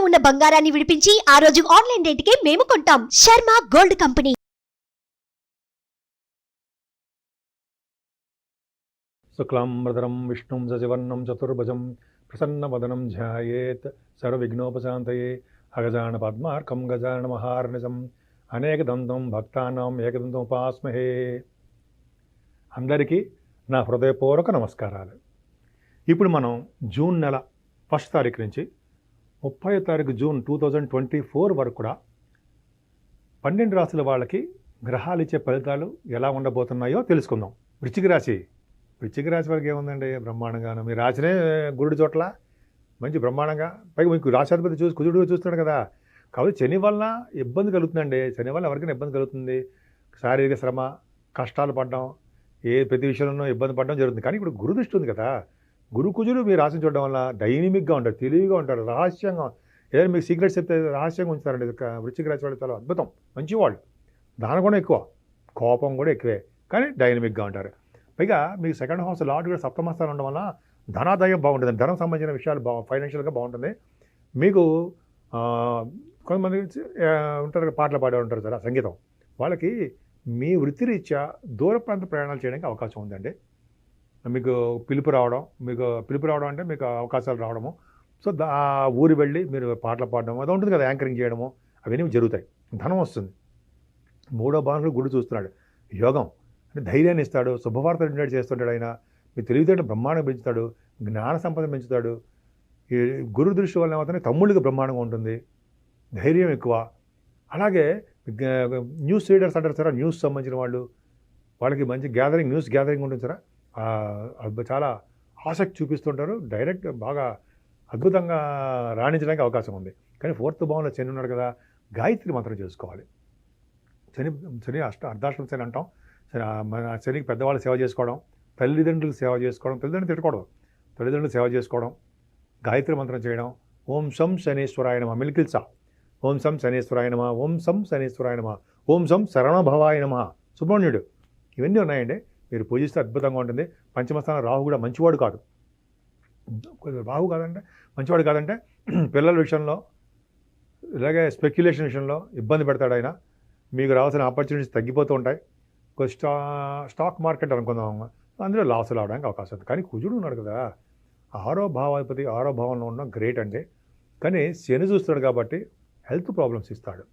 ఉన్న బంగారాన్ని విడిపించి ఆ రోజు ఆన్లైన్ రేటుకే మేము కొంటాం. Sharma gold company. శుక్లాంబరధరం విష్ణుం సశివర్ణం చతుర్భుజం ప్రసన్నవదనం ధ్యాయేత్ సర్వవిఘ్నోపశాంతయే అగజాన పద్మార్కం గజాన మహార్నిశం అనేకదంతం భక్తానాం ఏకదంతం ఉపాస్మహే. అందరికీ నా హృదయపూర్వక నమస్కారాలు. ఇప్పుడు మనం జూన్ నెల 1 తారీఖు నుంచి 30 తారీఖు జూన్ 2024 వరకు కూడా 12 రాశుల వాళ్ళకి గ్రహాలు ఇచ్చే ఫలితాలు ఎలా ఉండబోతున్నాయో తెలుసుకుందాం. వృశ్చిక రాశి వరకు ఏముందండి, బ్రహ్మాండంగాను. మీ రాశినే గురుడి చోట్ల మంచి బ్రహ్మాండంగా, పైగా మీకు రాశాధిపతి కుజుడు చూస్తున్నాడు కదా. కాబట్టి శని వల్ల ఇబ్బంది కలుగుతుందండి. శని వల్ల ఎవరికైనా ఇబ్బంది కలుగుతుంది. శారీరక శ్రమ, కష్టాలు పడడం, ప్రతి విషయంలోనూ ఇబ్బంది పడడం జరుగుతుంది. కానీ ఇప్పుడు గురు దృష్టి ఉంది కదా, కుజుడు మీ రాశిని చూడడం వల్ల డైనమిక్గా ఉంటారు, తెలివిగా ఉంటారు, రహస్యంగా, ఏదైనా మీకు సీక్రెట్స్ చెప్తే రహస్యంగా ఉంచుతారండి. వృశ్చిక రాశి వాళ్ళు చాలా అద్భుతం, మంచివాళ్ళు. దాని కూడా ఎక్కువ, కోపం కూడా ఎక్కువే, కానీ డైనమిక్గా ఉంటారు. పైగా మీకు సెకండ్ హౌస్ లార్డ్ కూడా సప్తమ స్థానం ఉండడం వల్ల ధనాదాయం బాగుంటుంది. ధనం సంబంధించిన విషయాలు ఫైనాన్షియల్గా బాగుంటుంది. మీకు కొంతమంది ఉంటారు, పాటలు పాడే ఉంటారు సార్, సంగీతం, వాళ్ళకి మీ వృత్తిరీత్యా దూర ప్రాంత ప్రయాణాలు చేయడానికి అవకాశం ఉందండి. మీకు పిలుపు రావడం అంటే మీకు అవకాశాలు రావడము. సో ఆ ఊరు వెళ్ళి మీరు పాటలు పాడడం అది ఉంటుంది కదా, యాంకరింగ్ చేయడము, అవన్నీ జరుగుతాయి. ధనం వస్తుంది. 3వ భావంలో గుడి చూస్తున్నాడు. యోగం అంటే ధైర్యాన్ని ఇస్తాడు, శుభవార్తలు ఇండికేట్ చేస్తుంటాడు. ఆయన మీ తెలివితేటలు బ్రహ్మాండంగా పెంచుతాడు, జ్ఞాన సంపద పెంచుతాడు. ఈ గురు దృష్టి వల్ల ఏమవుతుంది, తమ్ముళ్ళకి బ్రహ్మాండంగా ఉంటుంది, ధైర్యం ఎక్కువ. అలాగే న్యూస్ రీడర్స్ అంటారు సార్, న్యూస్ సంబంధించిన వాళ్ళకి మంచి న్యూస్ గ్యాదరింగ్ ఉంటుంది సార్. చాలా ఆసక్తి చూపిస్తుంటారు, డైరెక్ట్ బాగా అద్భుతంగా రాణించడానికి అవకాశం ఉంది. కానీ 4th భావంలో శని ఉన్నాడు కదా, గాయత్రి మంత్రం చేసుకోవాలి. శని అర్ధాష్టమ శని అంటాం. మన శనికి పెద్దవాళ్ళు సేవ చేసుకోవడం, తల్లిదండ్రులు సేవ చేసుకోవడం, తల్లిదండ్రులు తిట్టకూడదు, తల్లిదండ్రులు సేవ చేసుకోవడం, గాయత్రి మంత్రం చేయడం. ఓం శం శనేశ్వరాయ నమః, మిల్కిల్సా, ఓం శం శనేశ్వరాయ నమః, ఓం శం శనేశ్వరాయ నమః, ఓం శం శరణభవాయ నమః, సుబ్రహ్మణ్యుడు, ఇవన్నీ ఉన్నాయండి. మీరు పూజిస్తే అద్భుతంగా ఉంటుంది. పంచమస్థానం రాహు కూడా మంచివాడు కాదు. మంచివాడు కాదంటే పిల్లల విషయంలో, ఇలాగే స్పెక్యులేషన్ విషయంలో ఇబ్బంది పెడతాడు ఆయన. మీకు రావాల్సిన ఆపర్చునిటీస్ తగ్గిపోతూ ఉంటాయి. స్టాక్ మార్కెట్ అనుకుందాం, అందులో లాస్ రావడానికి అవకాశం ఉంది. కానీ కుజుడు ఉన్నాడు కదా, 6వ భావాధిపతి 6వ భావంలో ఉన్న గ్రేట్ అండి. కానీ శని చూస్తాడు కాబట్టి హెల్త్ ప్రాబ్లమ్స్ ఇస్తాడు.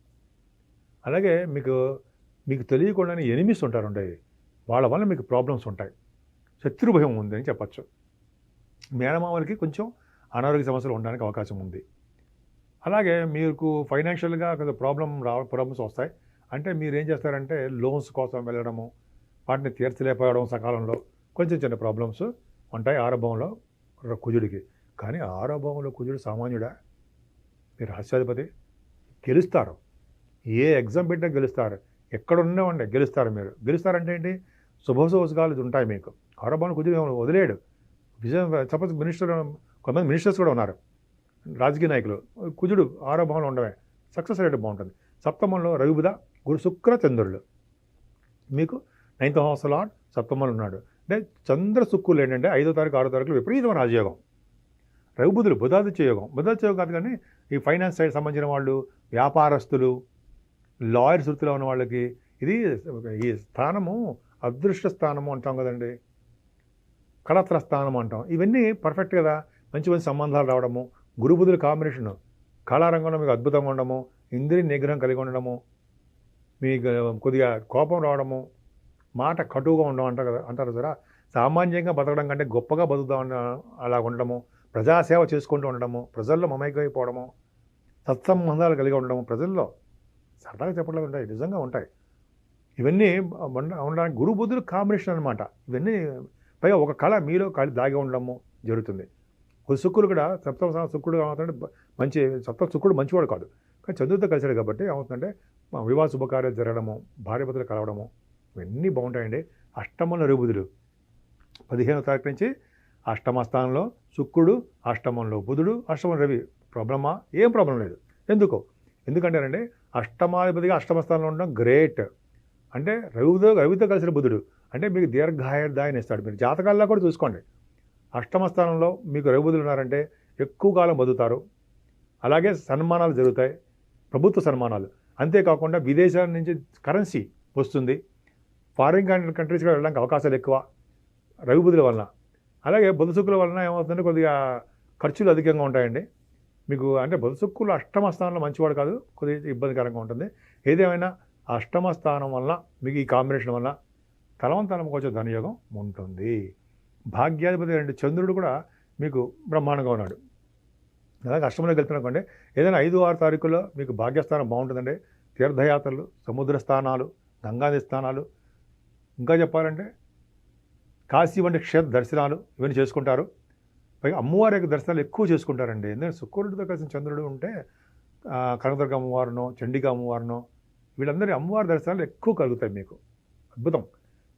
అలాగే మీకు తెలియకుండానే ఎనిమిస్ ఉంటారండి, వాళ్ళ వల్ల మీకు ప్రాబ్లమ్స్ ఉంటాయి. శత్రు భయం ఉందని చెప్పచ్చు. మేనమామలకి కొంచెం అనారోగ్య సమస్యలు ఉండడానికి అవకాశం ఉంది. అలాగే మీకు ఫైనాన్షియల్గా కొంచెం ప్రాబ్లమ్స్ వస్తాయి. అంటే మీరు ఏం చేస్తారంటే లోన్స్ కోసం వెళ్ళడము, వాటిని తీర్చలేకపోవడం సకాలంలో, కొంచెం చిన్న ప్రాబ్లమ్స్ ఉంటాయి 6వ భావంలో కుజుడికి. కానీ 6వ భావంలో కుజుడు సామాన్యుడా, మీరు రాష్ట్రాధిపతి, గెలుస్తారు. ఏ ఎగ్జామ్ పెట్టినా గెలుస్తారు, ఎక్కడున్నామండి గెలుస్తారు. మీరు గెలుస్తారంటే ఏంటి, శుభశోషకాలు ఉంటాయి మీకు. 6వ భావంలో కుజుడు వదిలేడు. విజయం సపోజ్ కొంతమంది మినిస్టర్స్ కూడా ఉన్నారు, రాజకీయ నాయకులు. కుజుడు 6వ భావంలో ఉండమే సక్సెస్ రేట్ బాగుంటుంది. సప్తమంలో రవి బుధ గురు శుక్ర చంద్రులు, మీకు 9th హౌస్ లార్డ్ సప్తమంలో ఉన్నాడు. అంటే చంద్ర శుక్రులు ఏంటంటే 5వ తారీఖు 6వ తారీఖులు విపరీతమైన రాజయోగం. రవి బుధులు బుధాదిత్య యోగం కాదు. కానీ ఈ ఫైనాన్స్ సైడ్ సంబంధించిన వాళ్ళు, వ్యాపారస్తులు, లాయర్స్ వృత్తిలో ఉన్న వాళ్ళకి ఈ స్థానము అదృష్ట స్థానము అంటాం కదండి, కళత్ర స్థానం అంటాం. ఇవన్నీ పర్ఫెక్ట్ కదా. మంచి మంచి సంబంధాలు రావడము, గురుబుధుల కాంబినేషను, కళారంగంలో మీకు అద్భుతంగా ఉండడము, ఇంద్రియ నిగ్రహం కలిగి ఉండడము, మీకు కొద్దిగా కోపం రావడము, మాట కటువుగా ఉండడం అంటారు కదా. సామాన్యంగా బతకడం కంటే గొప్పగా బతుకుదాం అలా ఉండడము, ప్రజాసేవ చేసుకుంటూ ఉండడము, ప్రజల్లో మమైకైపోవడము, సత్సంబంధాలు కలిగి ఉండడము, ప్రజల్లో సరదాగా చెప్పడం ఉంటాయి, నిజంగా ఉంటాయి. ఇవన్నీ ఉండడానికి గురు బుద్ధులు కాంబినేషన్ అనమాట. ఇవన్నీ పైగా ఒక కళ మీలో దాగి ఉండడము జరుగుతుంది. శుక్రుడు కూడా సప్తమ శుక్రుడు ఏమవుతుందంటే మంచి శుక్రుడు మంచివాడు కాదు, కానీ చంద్రుడితో కలిసాడు కాబట్టి ఏమవుతుందంటే వివాహ శుభకార్యాలు జరగడము, భార్యాభర్తలు కలవడము, ఇవన్నీ బాగుంటాయండి. అష్టమంలో రవిబుధులు 15వ తారీఖు నుంచి అష్టమ స్థానంలో శుక్రుడు, అష్టమంలో బుధుడు, అష్టమం రవి. ప్రాబ్లమా? ఏం ప్రాబ్లం లేదు. ఎందుకంటేనండి అష్టమాధిపతిగా అష్టమ స్థానంలో ఉండడం గ్రేట్. అంటే రవితో కలిసిన బుధుడు అంటే మీకు దీర్ఘాయుర్దాయాన్ని ఇస్తాడు. మీరు జాతకాల్లో కూడా చూసుకోండి, అష్టమ స్థానంలో మీకు రవి బుధులు ఉన్నారంటే ఎక్కువ కాలం బతుకుతారు, అలాగే సన్మానాలు జరుగుతాయి, ప్రభుత్వ సన్మానాలు. అంతేకాకుండా విదేశాల నుంచి కరెన్సీ వస్తుంది, ఫారిన్ కంట్రీస్ కూడా వెళ్ళడానికి అవకాశాలు ఎక్కువ రవిబుధుల వలన. అలాగే బుధ శుక్రుల వలన ఏమవుతుందంటే కొద్దిగా ఖర్చులు అధికంగా ఉంటాయండి మీకు. అంటే బుధ శుక్రులు అష్టమ స్థానంలో మంచివాడు కాదు, కొద్దిగా ఇబ్బందికరంగా ఉంటుంది. ఏదేమైనా అష్టమ స్థానం వలన మీకు ఈ కాంబినేషన్ వలన తలవంతనం కొంచెం ధనయోగం ఉంటుంది. భాగ్యాధిపతి అంటే చంద్రుడు కూడా మీకు బ్రహ్మాండంగా ఉన్నాడు. అలాగే అష్టమంలోకి వెళ్తున్ననుకోండి, ఏదైనా 5-6 తారీఖుల్లో మీకు భాగ్యస్థానం బాగుంటుందండి. తీర్థయాత్రలు, సముద్ర స్థానాలు, గంగానది స్థానాలు, ఇంకా చెప్పాలంటే కాశీ వంటి క్షేత్ర దర్శనాలు ఇవన్నీ చేసుకుంటారు. పైగా అమ్మవారి యొక్క దర్శనాలు ఎక్కువ చేసుకుంటారండి. ఎందుకంటే శుక్రుడితో కలిసిన చంద్రుడు ఉంటే కనకదుర్గ అమ్మవారినో, చండికా అమ్మవారినో, వీళ్ళందరి అమ్మవారి దర్శనాలు ఎక్కువ కలుగుతాయి మీకు. అద్భుతం.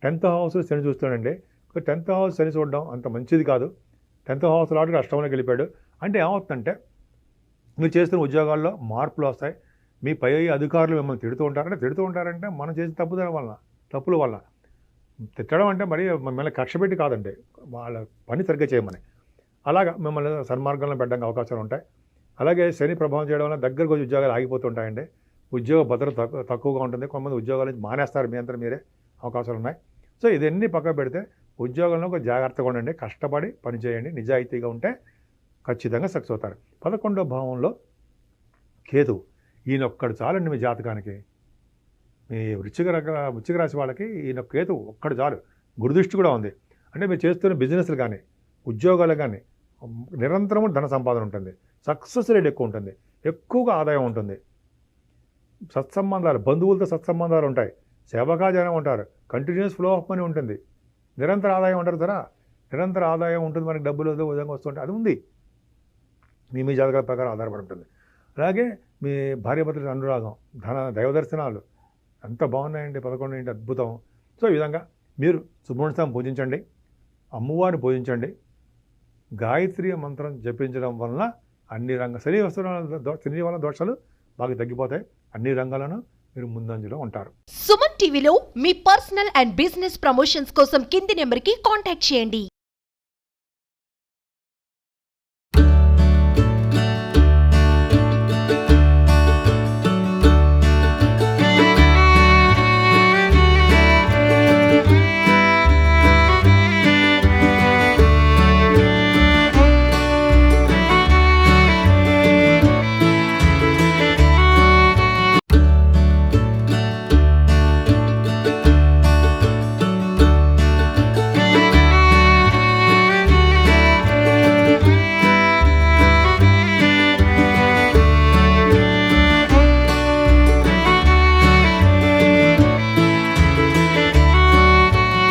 10th హౌస్ శని చూస్తాడండి. 10th హౌస్ శని చూడడం అంత మంచిది కాదు. 10th హౌస్ లాంటి అష్టంలోకి వెళ్ళిపోయాడు అంటే ఏమవుతుందంటే మీరు చేస్తున్న ఉద్యోగాల్లో మార్పులు వస్తాయి. మీ పై అధికారులు మిమ్మల్ని తిడుతూ ఉంటారంటే మనం చేసిన తప్పుల వల్ల. తిట్టడం అంటే మరి మిమ్మల్ని కక్ష పెట్టి కాదండి, వాళ్ళ పని సరిగ్గా చేయమని. అలాగా మిమ్మల్ని సన్మార్గంలో పెట్టడానికి అవకాశాలు ఉంటాయి. అలాగే శని ప్రభావం చేయడం వల్ల దగ్గరకు వచ్చి ఉద్యోగాలు ఆగిపోతుంటాయండి. ఉద్యోగ భద్రత తక్కువగా ఉంటుంది. కొంతమంది ఉద్యోగాల నుంచి మానేస్తారు, మీ అంతా మీరే అవకాశాలు ఉన్నాయి. సో ఇదన్నీ పక్కన పెడితే ఉద్యోగంలో ఒక జాగ్రత్తగా ఉండండి, కష్టపడి పనిచేయండి, నిజాయితీగా ఉంటే ఖచ్చితంగా సక్సెస్ అవుతారు. 11వ భావంలో కేతువు, ఈయన ఒక్కడు చాలండి మీ జాతకానికి. మీ వృశ్చిక రాశి వాళ్ళకి ఈయన కేతువు ఒక్కడు చాలు. గురుదృష్టి కూడా ఉంది. అంటే మీరు చేస్తున్న బిజినెస్లు కానీ ఉద్యోగాలు కానీ నిరంతరము ధన సంపాదన ఉంటుంది, సక్సెస్ రేట్ ఎక్కువ ఉంటుంది, ఎక్కువగా ఆదాయం ఉంటుంది. సత్సంబంధాలు, బంధువులతో సత్సంబంధాలు ఉంటాయి, సేవకాజనం ఉంటారు, కంటిన్యూస్ ఫ్లో ఆఫ్ మనీ ఉంటుంది, నిరంతర ఆదాయం ఉంటారు కదా, నిరంతర ఆదాయం ఉంటుంది. మనకి డబ్బులు విధంగా వస్తుంటాయి, అది ఉంది. మీ జాతకాల ప్రకారం ఆధారపడి ఉంటుంది. అలాగే మీ భార్యాభర్తల అనురాగం, దైవ దర్శనాలు అంత బాగున్నాయండి. 11 ఏంటి అద్భుతం. సో ఈ విధంగా మీరు సుబ్రహ్మణ్య స్వామిని పూజించండి, అమ్మవారిని పూజించండి, గాయత్రి మంత్రం జపించడం వలన అన్ని శని వలన దోషాలు బాగా తగ్గిపోతాయి. అన్ని రంగాలను మీరు ముందంజలో ఉంటారు. సుమన్ టీవీలో మీ పర్సనల్ అండ్ బిజినెస్ ప్రమోషన్స్ కోసం కింది నెంబర్కి కాంటాక్ట్ చేయండి.